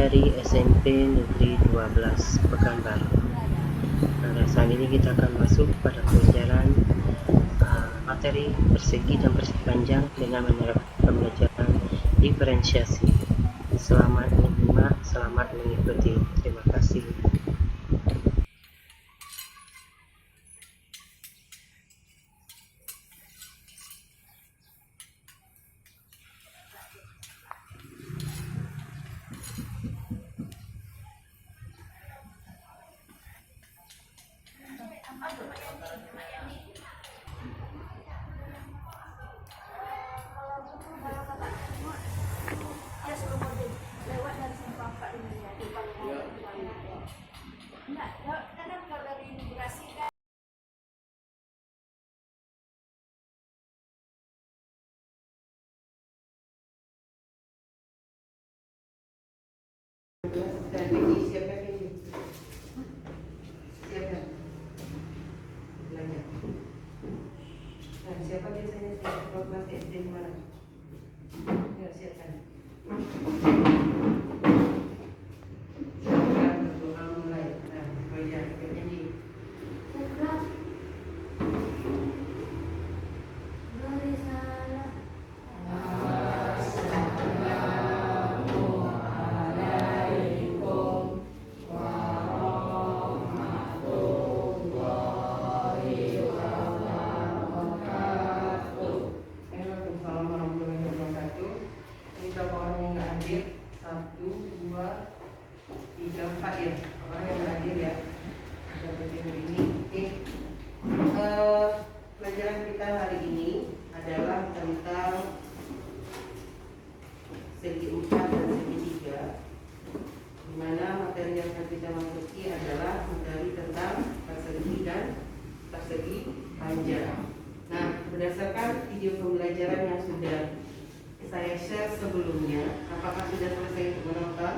dari SMP Negeri 12 Pekanbaru. Nah, saat ini kita akan masuk pada pelajaran materi persegi dan persegi panjang dengan menerapkan pembelajaran diferensiasi. Selamat menyimak, selamat mengikuti. Terima kasih. Siapa biasanya kelas SD di mana? Ya, siapkan. Siapkan doa mulai. Nah, belajar kita nyanyi. Pelajaran kita hari ini adalah tentang segi 4 dan segi 3, di mana materi yang akan kita masuki adalah materi tentang persegi dan persegi panjang. Nah, berdasarkan video pembelajaran yang sudah saya share sebelumnya, apakah sudah selesai menonton?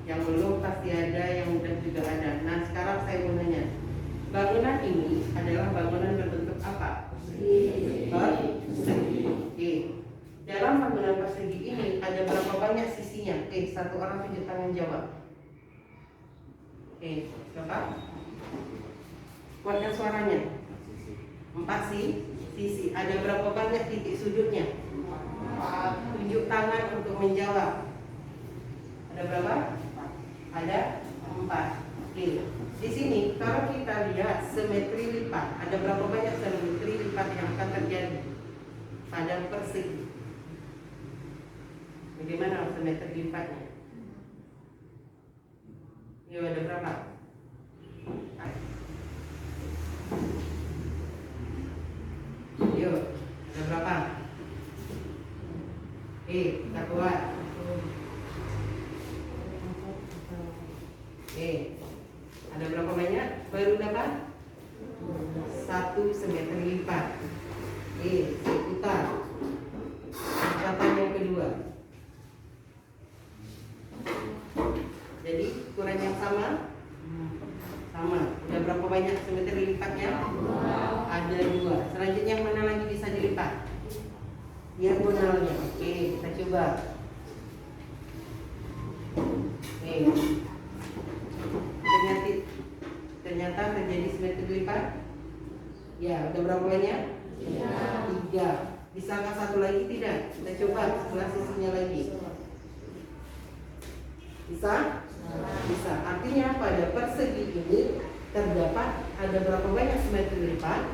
Yang belum pasti ada, yang udah juga ada. Nah, sekarang saya mau nanya, bangunan ini adalah bangunan berbentuk apa? Persegi. Oke. Dalam bangunan persegi ini ada berapa banyak sisinya? Satu orang tunjuk tangan jawab. Siapa? Kuatkan suaranya. 4 sisi. Ada berapa banyak titik sudutnya? 4. Tunjuk tangan untuk menjawab. Ada berapa? Ada 4. Oke. Di sini kalau kita lihat simetri lipat, ada berapa banyak simetri lipat yang akan terjadi pada persegi? Bagaimana simetri lipatnya? Yuk, ada berapa? Yuk, ada berapa? Tak kuat. Ada berapa banyak? Baru dapat 1 simetri lipat. Saya putar. Catatan yang kedua. Jadi ukuran yang sama? Sama. Ada berapa banyak simetri lipatnya? Ada 2. Selanjutnya yang mana lagi bisa dilipat? Diagonalnya. Kita coba. Ternyata terjadi simetri lipat. Ya, ada berapa banyak? 3. Bisakah satu lagi? Tidak. Kita coba sebelah sisinya lagi. Bisa? Bisa. Artinya pada persegi ini terdapat ada berapa banyak simetri lipat?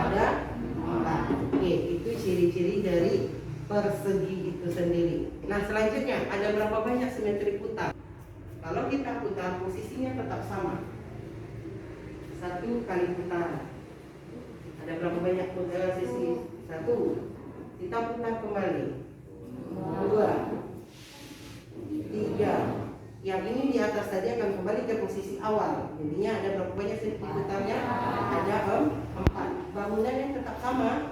Ada 4. Itu ciri-ciri dari persegi itu sendiri. Nah, selanjutnya ada berapa banyak simetri putar? Kalau kita putar, posisinya tetap sama. 1 kali putaran. Ada berapa banyak putaran sisi? 1. Kita putar kembali. 2, 3. Yang ini di atas tadi akan kembali ke posisi awal. Jadinya ada berapa banyak sisi putarnya? Ada 4. Bangunannya tetap sama.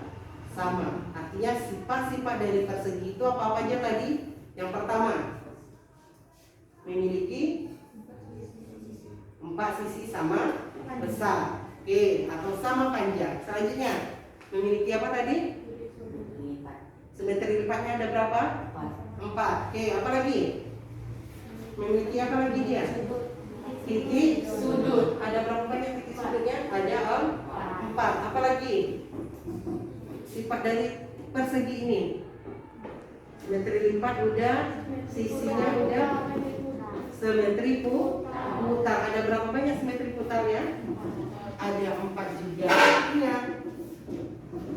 Artinya sifat-sifat dari persegi itu apa aja tadi? Yang pertama, memiliki 4 sisi sama besar, atau sama panjang. Selanjutnya memiliki apa tadi? Simetri lipatnya ada berapa? 4. Oke, apa lagi? Memiliki apa lagi dia? Titik sudut. Ada berapa banyak titik sudutnya? Ada 4. Apa lagi? Sifat dari persegi ini. Simetri lipat udah, sisinya udah, simetri putar. Ada berapa banyak simetri putarnya? Ada 4 juga. Ingat,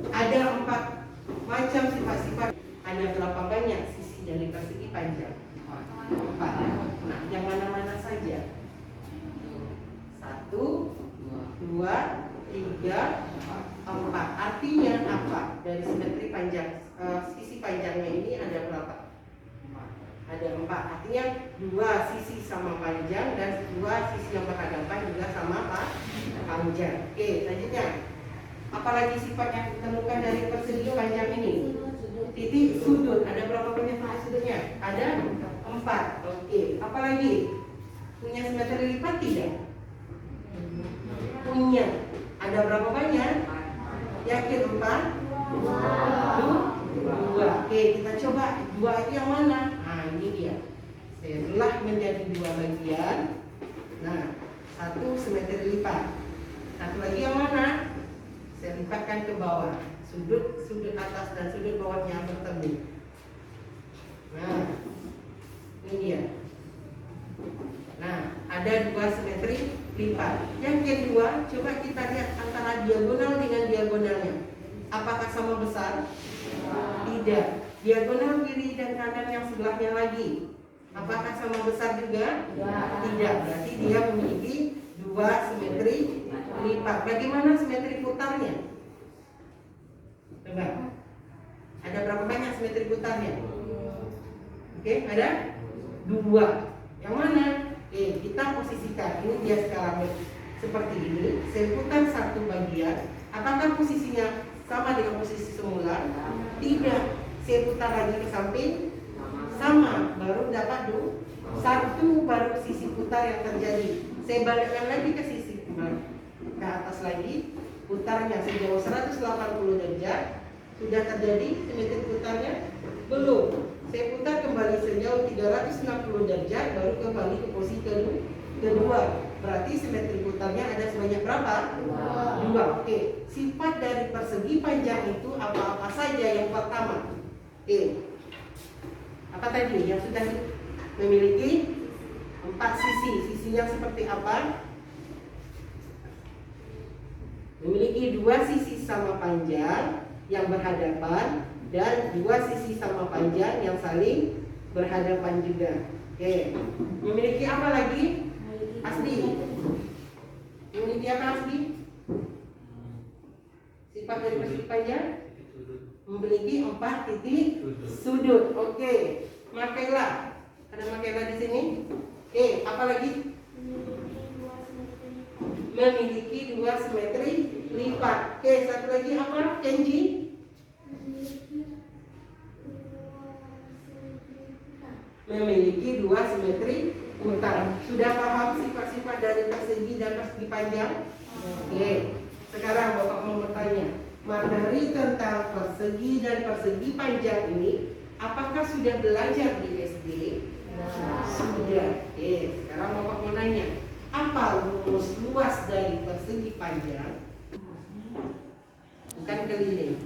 ada 4 macam sifat-sifat. Ada berapa banyak sisi dari persegi panjang? 4. Nah, yang mana-mana saja? 1, 2, 3, 4. Artinya apa? Dari simetri panjang, sisi panjangnya ini ada berapa? Ada 4. Artinya 2 sisi sama panjang dan 2 sisi yang berhadapan juga sama panjang. Oke, selanjutnya. Apalagi sifat yang ditemukan dari persegi panjang ini? Titik sudut. Ada berapa banyak titik sudutnya? Ada 4. Oke, apalagi? Punya simetri lipat tidak? Punya. Ada berapa banyak? Yakin 4? 2. Oke, kita coba 2 itu yang mana? Nah, ini dia. Saya belah menjadi 2 bagian. Nah, 1 simetri lipat. Satu lagi yang mana? Saya lipatkan ke bawah. Sudut atas dan sudut bawahnya bertemu. Nah, ini dia. Nah, ada 2 simetri lipat. Yang kedua, coba kita lihat antara diagonal dengan diagonalnya. Apakah sama besar? Tidak. Diagonal kiri dan kanan yang sebelahnya lagi, apakah sama besar juga? Tidak. Berarti dia memiliki 2 simetri lipat. Bagaimana simetri putarnya? Coba. Ada berapa banyak simetri putarnya? Oke, ada 2. Yang mana? Kita posisikan. Ini dia sekarang seperti ini. Saya putar 1 bagian. Apakah posisinya sama dengan posisi semula? Tidak. Saya putar lagi ke samping. Sama. Baru dapat 1 baru sisi putar yang terjadi. Saya balikkan lagi ke sisi ke atas lagi. Putarnya sejauh 180 derajat. Sudah terjadi simetri putarnya? Belum. Saya putar kembali sejauh 360 derajat, baru kembali ke posisi kedua. Berarti simetri putarnya ada sebanyak berapa? 2. Oke. Sifat dari persegi panjang itu apa-apa saja? Yang pertama, apa tadi? Yang sudah memiliki 4 sisi. Sisinya seperti apa? Memiliki 2 sisi sama panjang yang berhadapan dan 2 sisi sama panjang yang saling berhadapan juga. Oke. Memiliki apa lagi? Asli. Memiliki apa asli? Sifat dari persegi panjang? Memiliki 4 titik sudut. Oke. Makailah. Ada makailah di sini. Oke. Apa lagi? Memiliki 2 simetri lipat. Oke. Satu lagi apa? Kenji? Memiliki 2 simetri putar. Sudah paham sifat-sifat dari persegi dan persegi panjang? Oke. Sekarang Bapak mau bertanya, materi tentang persegi dan persegi panjang ini apakah sudah belajar di SD? Sudah. Oke. Sekarang Bapak mau nanya, apa rumus luas dari persegi panjang? Bukan keliling.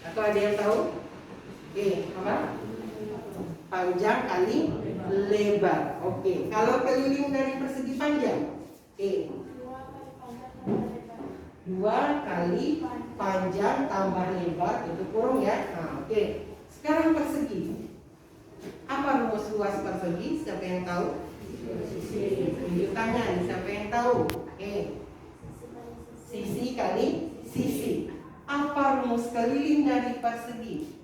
Atau ada yang tahu? Oke, apa? Panjang kali lebar. Oke, kalau keliling dari persegi panjang, 2 kali panjang tambah lebar itu kurung ya. Nah, oke. Sekarang persegi. Apa rumus luas persegi? Siapa yang tahu? Tunjuk tangan. Siapa yang tahu? Sisi kali sisi. Apa rumus keliling dari persegi?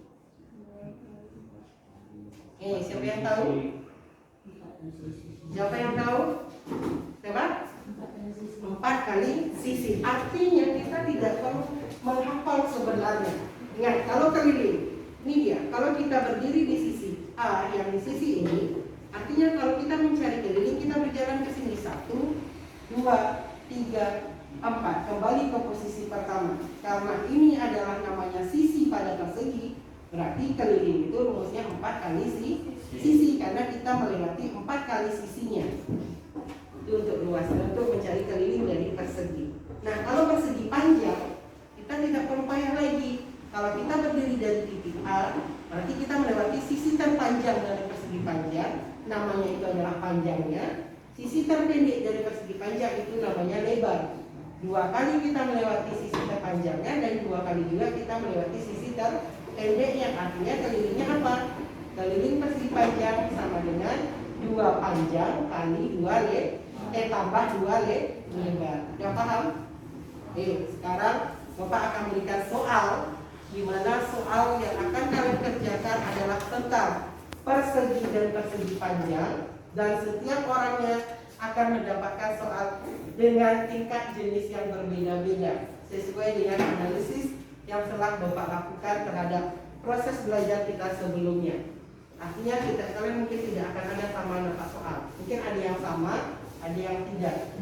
Siapa yang tahu? Siapa yang tahu? Siapa? 4 kali sisi. Artinya kita tidak perlu menghafal sebenarnya. Ingat, kalau keliling, ini dia. Kalau kita berdiri di sisi A yang di sisi ini, artinya kalau kita mencari keliling, kita berjalan ke sini 1, 2, 3, 4. Kembali ke posisi pertama. Karena ini adalah namanya sisi pada persegi, Berarti keliling itu rumusnya 4 kali sisi karena kita melewati 4 kali sisinya. Itu untuk luas, untuk mencari keliling dari persegi. Nah, kalau persegi panjang, kita tidak perlu payah lagi. Kalau kita berdiri dari titik A, berarti kita melewati sisi terpanjang dari persegi panjang, namanya itu adalah panjangnya. Sisi terpendek dari persegi panjang itu namanya lebar. 2 kali kita melewati sisi terpanjangnya dan 2 kali juga kita melewati sisi terpendeknya. Artinya kelilingnya apa? Keliling persegi panjang sama dengan 2 panjang kali 2 tambah 2 lebar. Sudah paham? Sekarang Bapak akan berikan soal, di mana soal yang akan kalian kerjakan adalah tentang persegi dan persegi panjang, dan setiap orangnya akan mendapatkan soal dengan tingkat jenis yang berbeda-beda sesuai dengan analisis yang telah Bapak lakukan terhadap proses belajar kita sebelumnya. Artinya kalian mungkin tidak akan ada sama dapat soal, mungkin ada yang sama, ada yang tidak.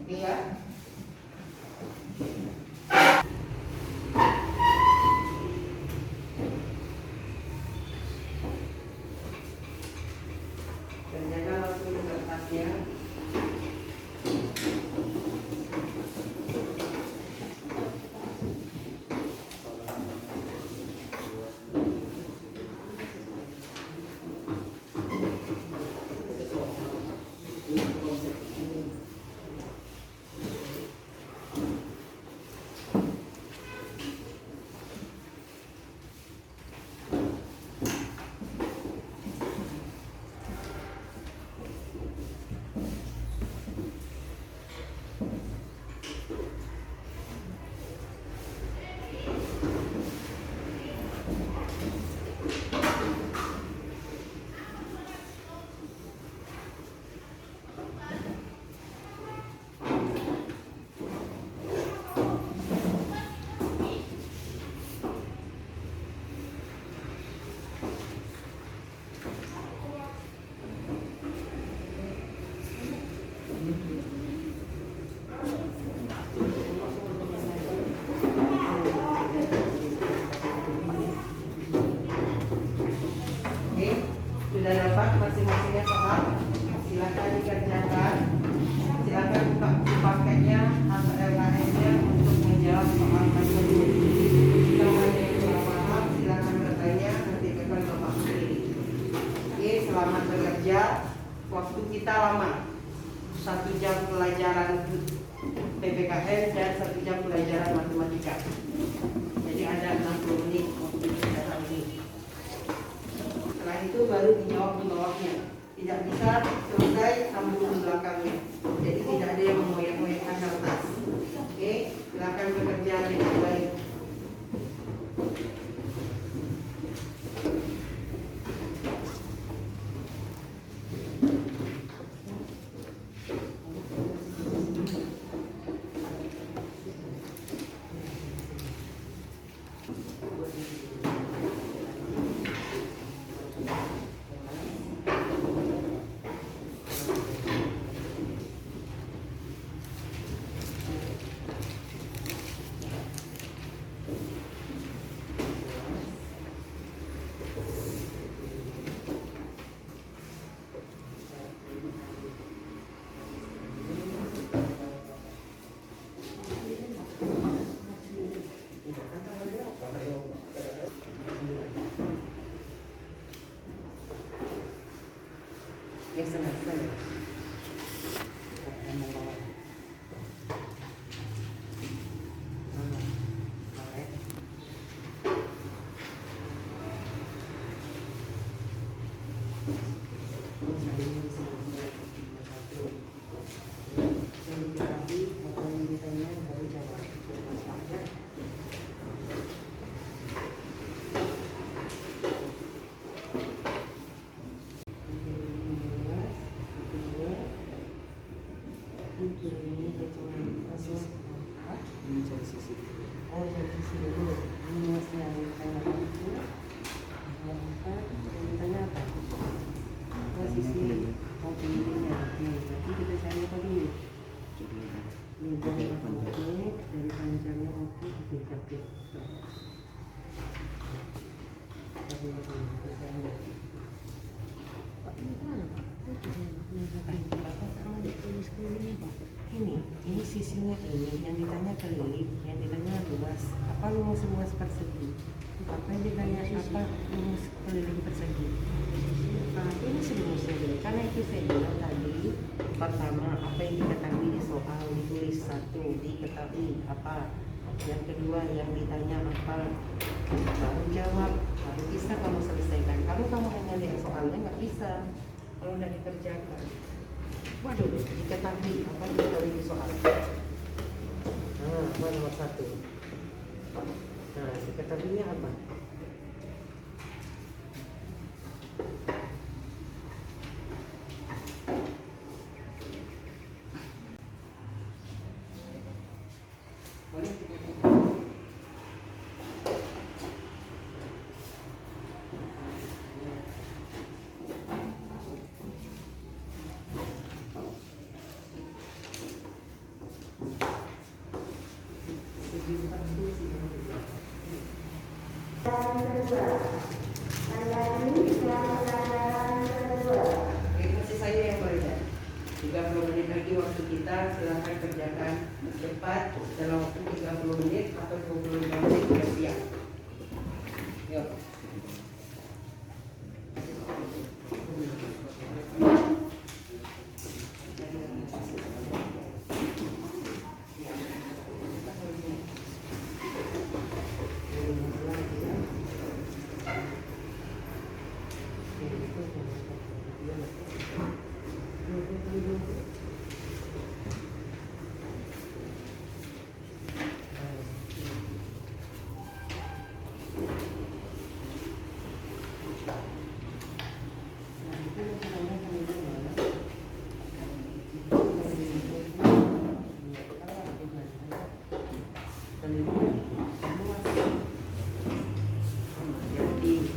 Oke ya. Kerjakan langsung ke kertasnya. Sudah dapat masing-masingnya soal? Silakan dikerjakan. Silakan buka paketnya atau LKS-nya untuk menjawab soal tersebut. Jika ada yang kurang paham, silakan bertanya, nanti akan Bapak pilih. Oke, selamat bekerja. Waktu kita lama, 1 jam pelajaran PPKN dan 1 jam pelajaran matematika. Jadi ada 60 menit waktu kita ini. Setelah itu baru dijawab di bawahnya. Tidak bisa selesai sambung di belakangnya. Jadi tidak ada yang mengoyak-ngoyakkan kertas. Oke, silakan bekerja dengan baik. Ya selesai. Ini sisinya ini yang ditanya keliling, yang ditanya luas. Apa luas persegi? Apa yang ditanya apa luas keliling persegi? Nah, ini seluruhnya dulu. Karena itu saya bilang tadi, pertama apa yang diketahui di soal ditulis satu, diketahui apa. Yang kedua yang ditanya apa, baru jawab, baru bisa kamu selesaikan. Kalau kamu hanya lihat soalnya nggak bisa. Kalau udah dikerjakan. Waduh, diketahui apa yang diketahui di soal. Nah, apa nomor satu? Nah, diketahuinya apa? Boleh? Masih saya yang berbeda. 30 menit lagi waktu kita, silahkan kerjakan cepat dalam waktu 30 menit atau 25 menit sudah siap. Yuk.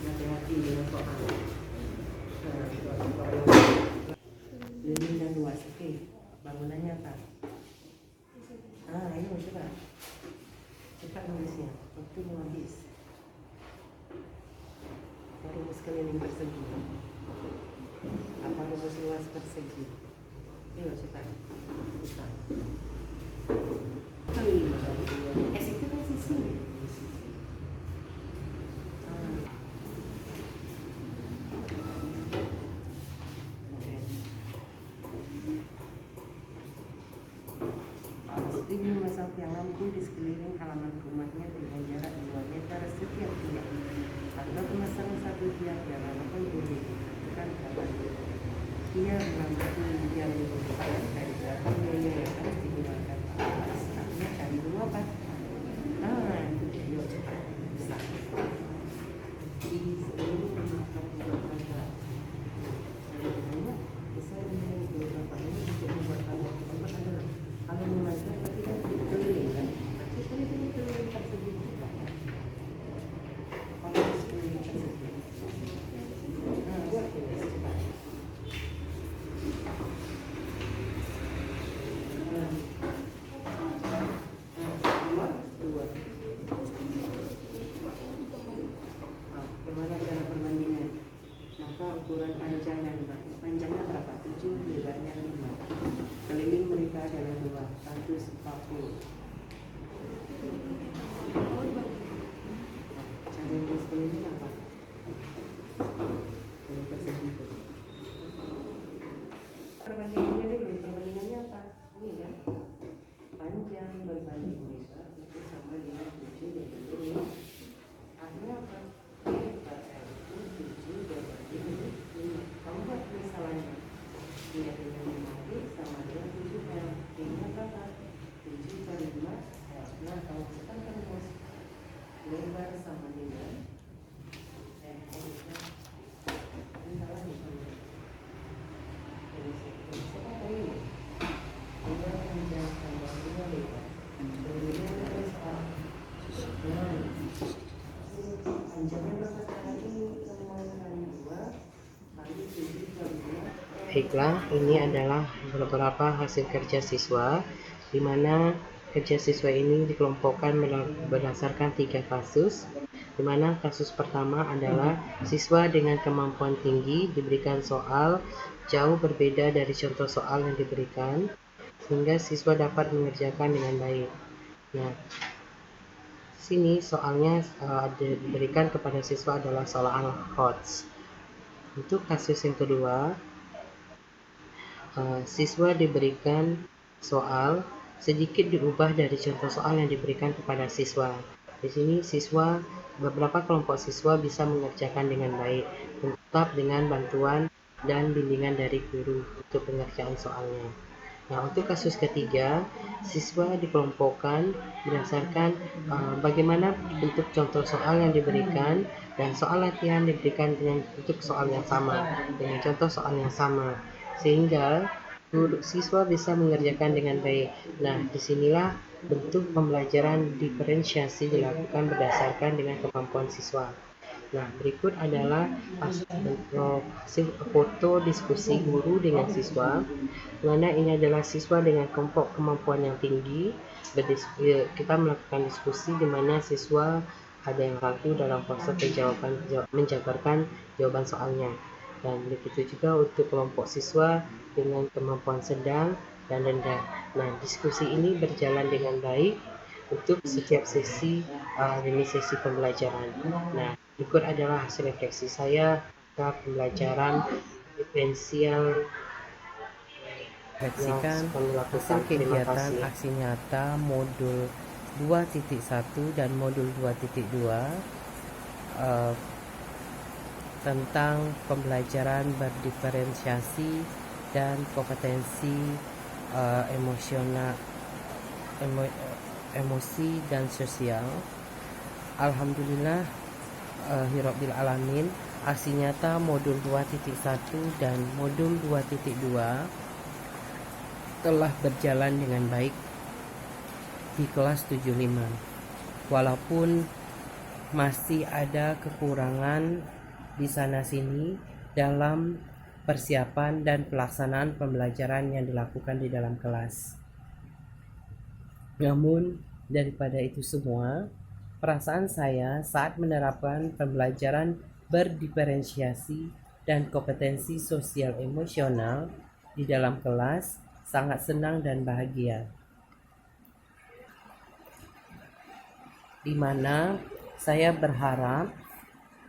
Hati-hati dengan soal. Lilin dan luas, oke. Bangunannya apa? Ayo coba. Cepat nulisnya, waktu mau habis. Rumus keliling persegi. Apa rumus luas persegi? Ayo cepat. Cepat. Keliling. Itu kan sisi. Ini memasang tiang lampu di sekeliling halaman rumahnya dengan jarak 2 meter setiap tiang. Atau memasang satu tiang yang apa boleh ditentukan kapan. Ia mengambil yang besar dari belakang biaya yang harus digunakan. Artinya cari dua apa? Itu dia. Yuk cepat. Bisa. Di seluruh rumah kamu bisa beberapa ini untuk membuat kamu adalah kalau mengajar tapi kan keliling kan, tapi keliling tersebut juga. Kalau keliling tersebut, buat ini cepat. Dua. Bagaimana cara perbandingan? Maka ukuran panjangnya berapa? 7, lebarnya 5. Keliling mereka adalah 240. Cara yang keliling apa? Keliling persegi. Perbandingannya dulu, perbandingannya apa? Ini kan? Panjang berbanding lebar itu sama dengan 7 dengan 5. Artinya apa? Lebar itu 7 berbanding 5. Kamu buat misalnya. Dia dengan 5 sama dengan 7 L. Ini berapa? 7 kali 5 L. Nah, kalau kita kan rumus lebar sama dengan ini salah nih. Siapa tahu ini? Lebar panjang tambah 2 lebar. Kemudian ada soal. Nah, panjangnya berapa sekarang ini? Sama kali 2 kali 7 kali 5. Baiklah, ini adalah beberapa hasil kerja siswa, di mana kerja siswa ini dikelompokkan berdasarkan 3 kasus. di mana kasus pertama adalah siswa dengan kemampuan tinggi diberikan soal jauh berbeda dari contoh soal yang diberikan, sehingga siswa dapat mengerjakan dengan baik. Nah, sini soalnya diberikan kepada siswa adalah soal HOTS. Untuk kasus yang kedua, siswa diberikan soal sedikit diubah dari contoh soal yang diberikan kepada siswa. Di sini beberapa kelompok siswa bisa mengerjakan dengan baik, tetap dengan bantuan dan bimbingan dari guru untuk pengerjaan soalnya. Nah, untuk kasus ketiga, siswa dikelompokkan berdasarkan bagaimana bentuk contoh soal yang diberikan, dan soal latihan diberikan dengan bentuk soal yang sama, dengan contoh soal yang sama, sehingga siswa bisa mengerjakan dengan baik. Nah, disinilah bentuk pembelajaran diferensiasi dilakukan berdasarkan dengan kemampuan siswa. Nah, berikut adalah hasil foto diskusi guru dengan siswa, mana ini adalah siswa dengan kelompok kemampuan yang tinggi. Kita melakukan diskusi di mana siswa ada yang ragu dalam proses menjabarkan jawaban soalnya. Dan begitu juga untuk kelompok siswa dengan kemampuan sedang dan rendah. Nah, diskusi ini berjalan dengan baik untuk setiap sesi demi sesi pembelajaran. Nah, berikut adalah hasil refleksi saya ke pembelajaran diferensial refleksikan hasil kegiatan aksi nyata modul 2.1 dan modul 2.2 tentang pembelajaran berdiferensiasi dan kompetensi emosi dan sosial. Alhamdulillah Hirabbil Alamin, aksi nyata modul 2.1 dan modul 2.2 telah berjalan dengan baik di kelas 75. Walaupun masih ada kekurangan di sana sini dalam persiapan dan pelaksanaan pembelajaran yang dilakukan di dalam kelas. Namun daripada itu semua, perasaan saya saat menerapkan pembelajaran berdiferensiasi dan kompetensi sosial emosional di dalam kelas sangat senang dan bahagia, di mana saya berharap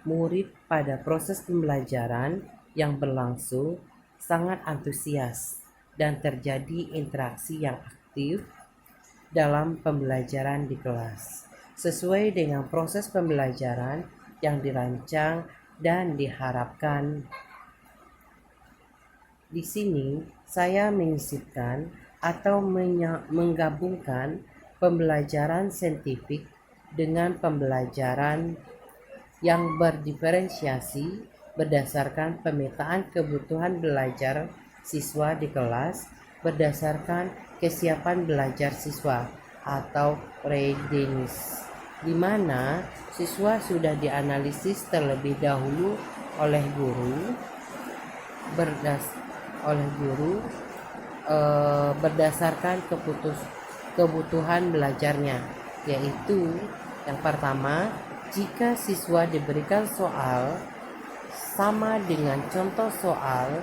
murid pada proses pembelajaran yang berlangsung sangat antusias dan terjadi interaksi yang aktif dalam pembelajaran di kelas, sesuai dengan proses pembelajaran yang dirancang dan diharapkan. Di sini saya menyisipkan atau menggabungkan pembelajaran saintifik dengan pembelajaran yang berdiferensiasi berdasarkan pemetaan kebutuhan belajar siswa di kelas berdasarkan kesiapan belajar siswa atau readiness, di mana siswa sudah dianalisis terlebih dahulu oleh guru berdasarkan kebutuhan belajarnya, yaitu yang pertama, jika siswa diberikan soal sama dengan contoh soal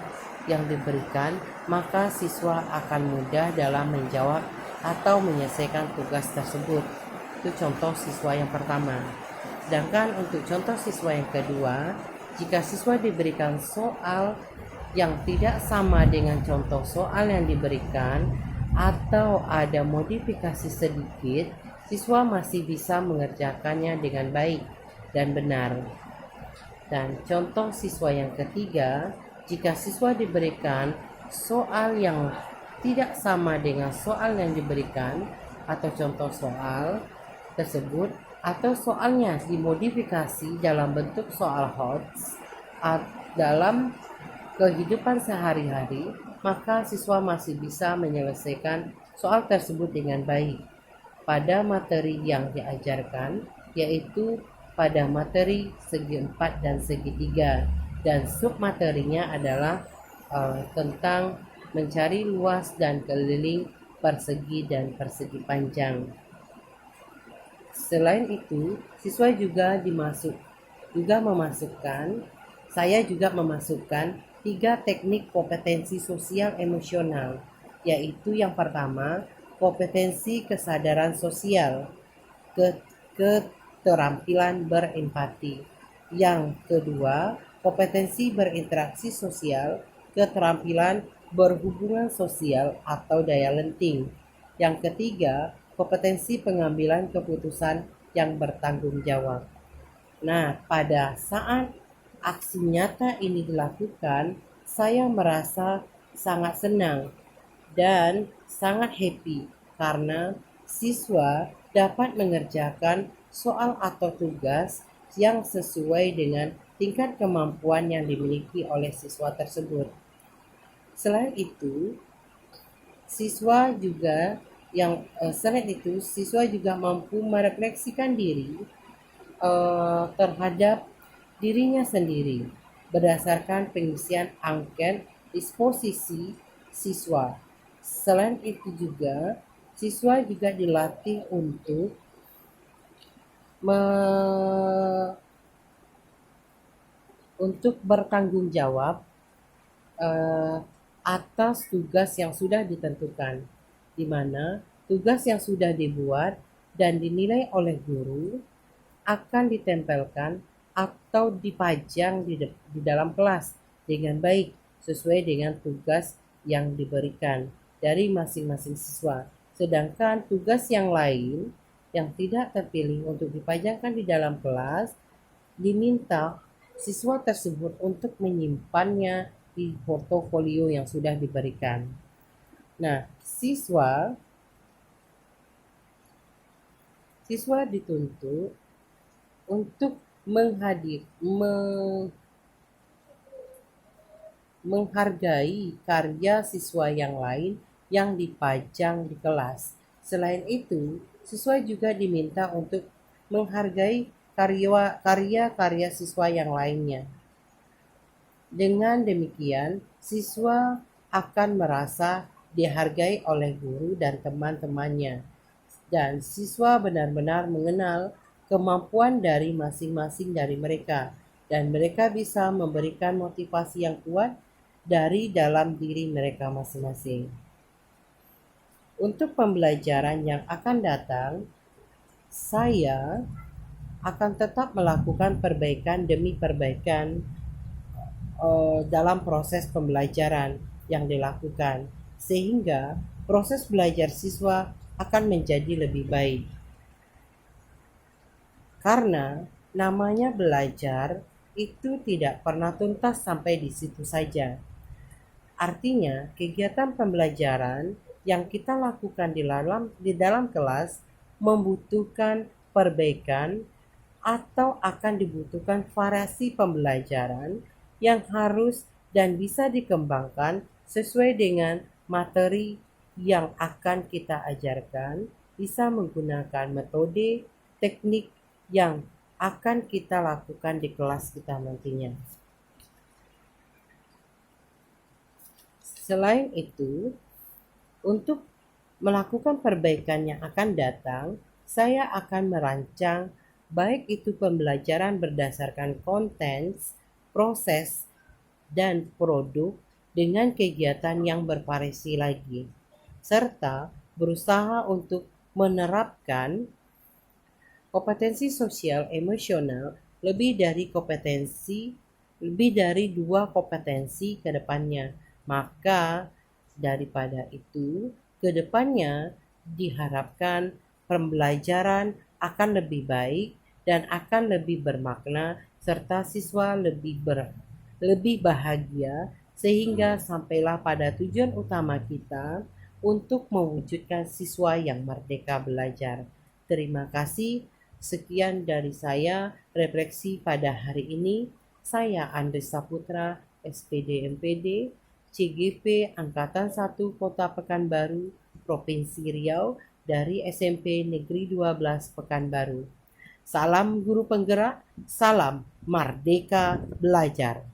yang diberikan, maka siswa akan mudah dalam menjawab atau menyelesaikan tugas tersebut. Itu contoh siswa yang pertama. Sedangkan untuk contoh siswa yang kedua, jika siswa diberikan soal yang tidak sama dengan contoh soal yang diberikan atau ada modifikasi sedikit, siswa masih bisa mengerjakannya dengan baik dan benar. Dan contoh siswa yang ketiga, jika siswa diberikan soal yang tidak sama dengan soal yang diberikan atau contoh soal tersebut, atau soalnya dimodifikasi dalam bentuk soal HOTS dalam kehidupan sehari-hari, maka siswa masih bisa menyelesaikan soal tersebut dengan baik pada materi yang diajarkan, yaitu pada materi segi 4 dan segi 3, dan submaterinya adalah tentang mencari luas dan keliling, persegi dan persegi panjang. Selain itu, saya juga memasukkan 3 teknik kompetensi sosial emosional, yaitu yang pertama, kompetensi kesadaran sosial, keterampilan berempati. Yang kedua, kompetensi berinteraksi sosial, keterampilan berhubungan sosial atau daya lenting. Yang ketiga, kompetensi pengambilan keputusan yang bertanggung jawab. Nah, pada saat aksi nyata ini dilakukan, saya merasa sangat senang dan sangat happy karena siswa dapat mengerjakan soal atau tugas yang sesuai dengan tingkat kemampuan yang dimiliki oleh siswa tersebut. Selain itu, siswa juga mampu merefleksikan diri terhadap dirinya sendiri berdasarkan pengisian angket disposisi siswa. Selain itu juga, siswa juga dilatih untuk bertanggung jawab atas tugas yang sudah ditentukan, di mana tugas yang sudah dibuat dan dinilai oleh guru akan ditempelkan atau dipajang di dalam kelas dengan baik sesuai dengan tugas yang diberikan dari masing-masing siswa. Sedangkan tugas yang lain yang tidak terpilih untuk dipajangkan di dalam kelas diminta siswa tersebut untuk menyimpannya di portofolio yang sudah diberikan. Nah, siswa dituntut untuk menghargai karya siswa yang lain yang dipajang di kelas. Selain itu, siswa juga diminta untuk menghargai karya-karya siswa yang lainnya. Dengan demikian, siswa akan merasa dihargai oleh guru dan teman-temannya, dan siswa benar-benar mengenal kemampuan dari masing-masing dari mereka, dan mereka bisa memberikan motivasi yang kuat dari dalam diri mereka masing-masing. Untuk pembelajaran yang akan datang, saya akan tetap melakukan perbaikan demi perbaikan dalam proses pembelajaran yang dilakukan, sehingga proses belajar siswa akan menjadi lebih baik. Karena namanya belajar itu tidak pernah tuntas sampai di situ saja. Artinya, kegiatan pembelajaran yang kita lakukan di dalam kelas membutuhkan perbaikan atau akan dibutuhkan variasi pembelajaran yang harus dan bisa dikembangkan sesuai dengan materi yang akan kita ajarkan, bisa menggunakan metode, teknik yang akan kita lakukan di kelas kita nantinya. Selain itu, untuk melakukan perbaikan yang akan datang, saya akan merancang baik itu pembelajaran berdasarkan konten, proses, dan produk dengan kegiatan yang bervariasi lagi, serta berusaha untuk menerapkan kompetensi sosial emosional lebih dari 2 kompetensi ke depannya. Maka daripada itu, ke depannya diharapkan pembelajaran akan lebih baik dan akan lebih bermakna serta siswa lebih bahagia sehingga sampailah pada tujuan utama kita untuk mewujudkan siswa yang merdeka belajar. Terima kasih. Sekian dari saya refleksi pada hari ini. Saya Andres Saputra, SPD MPD, CGP Angkatan 1 Kota Pekanbaru, Provinsi Riau dari SMP Negeri 12 Pekanbaru. Salam guru penggerak, salam merdeka belajar.